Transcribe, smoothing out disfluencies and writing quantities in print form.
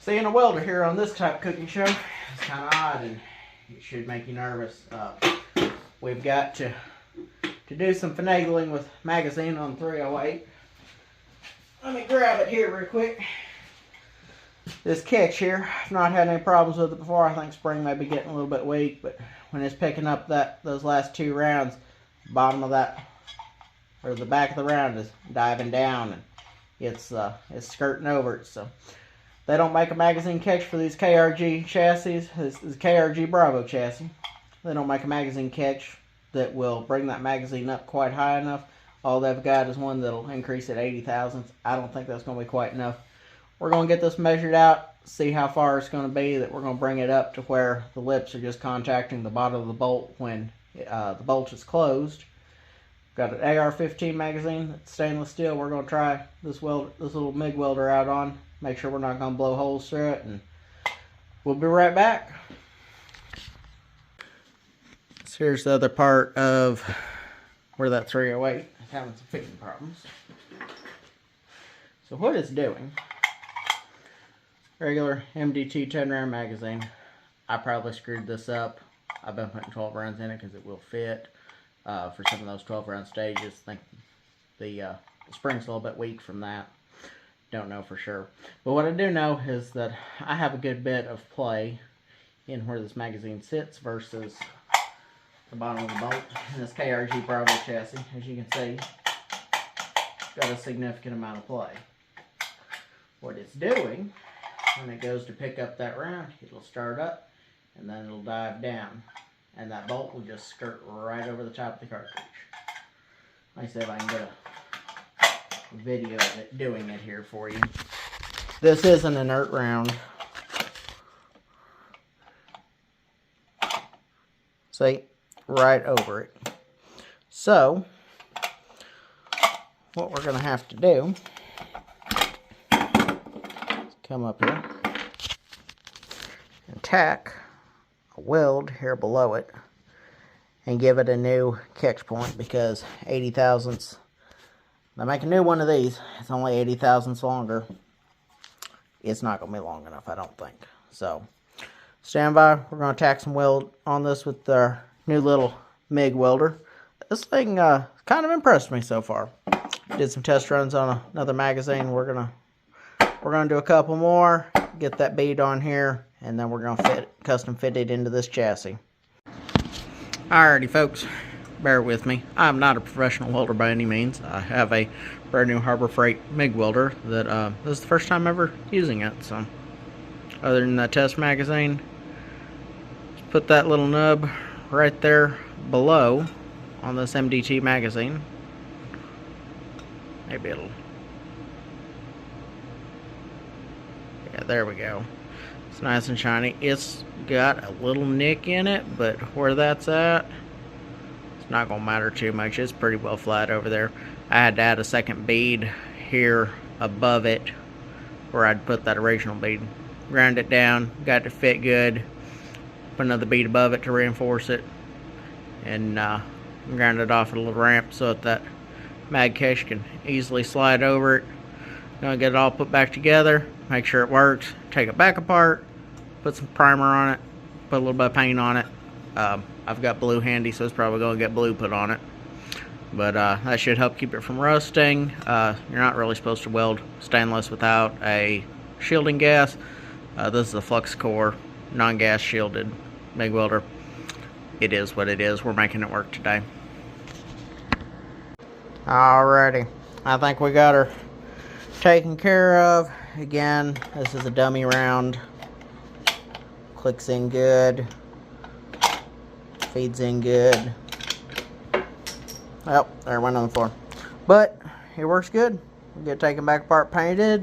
Seeing a welder here on this type of cooking show is kind of odd, and it should make you nervous. We've got to do some finagling with magazine on 308. Let me grab it here real quick. This catch here, I've not had any problems with it before. I think spring may be getting a little bit weak, but when it's picking up those last 2 rounds, the bottom of that, or the back of the round is diving down, and it's skirting over it. So they don't make a magazine catch for these KRG chassis. This is KRG Bravo chassis. They don't make a magazine catch that will bring that magazine up quite high enough. All they've got is one that'll increase at 80 thousandths. I don't think that's going to be quite enough. We're going to get this measured out, see how far it's going to be, that we're going to bring it up to where the lips are just contacting the bottom of the bolt when the bolt is closed. Got an AR-15 magazine, it's stainless steel. We're going to try this little MIG welder out on, make sure we're not going to blow holes through it, and we'll be right back. So here's the other part of where that 308 is having some fitting problems. So what it's doing, regular MDT 10 round magazine. I probably screwed this up. I've been putting 12 rounds in it because it will fit for some of those 12 round stages. I think the spring's a little bit weak from that. Don't know for sure. But what I do know is that I have a good bit of play in where this magazine sits versus the bottom of the bolt. And this KRG Bravo chassis, as you can see, got a significant amount of play. What it's doing, when it goes to pick up that round, it'll start up and then it'll dive down, and that bolt will just skirt right over the top of the cartridge. Like I said, I can get a video of it doing it here for you. This is an inert round. See, right over it. So what we're going to have to do is come up here and tack a weld here below it and give it a new catch point, because 80 thousandths, I make a new one of these, it's only 80 thousandths longer. It's not going to be long enough, I don't think. So stand by, we're going to tack some weld on this with our new little MIG welder. This thing kind of impressed me so far. Did some test runs on another magazine. We're gonna do a couple more, get that bead on here, and then we're gonna custom fit it into this chassis. Alrighty folks, bear with me. I'm not a professional welder by any means. I have a brand new Harbor Freight MIG welder that this is the first time ever using it. So other than that test magazine, just put that little nub right there below on this MDT magazine. Maybe it'll, yeah, there we go. It's nice and shiny. It's got a little nick in it, but where that's at, it's not gonna matter too much. It's pretty well flat over there. I had to add a second bead here above it where I'd put that original bead. Ground it down, got it to fit good. Put another bead above it to reinforce it, and ground it off at a little ramp so that mag cache can easily slide over it. Gonna get it all put back together, make sure it works, take it back apart, put some primer on it, put a little bit of paint on it. I've got blue handy, so it's probably gonna get blue put on it, but that should help keep it from rusting. You're not really supposed to weld stainless without a shielding gas. This is a flux core non-gas shielded MIG welder. It is what it is. We're making it work today. Alrighty, I think we got her taken care of. Again, this is a dummy round. Clicks in good, feeds in good. Oh, there it went on the floor, but it works good. We'll get it taken back apart, painted.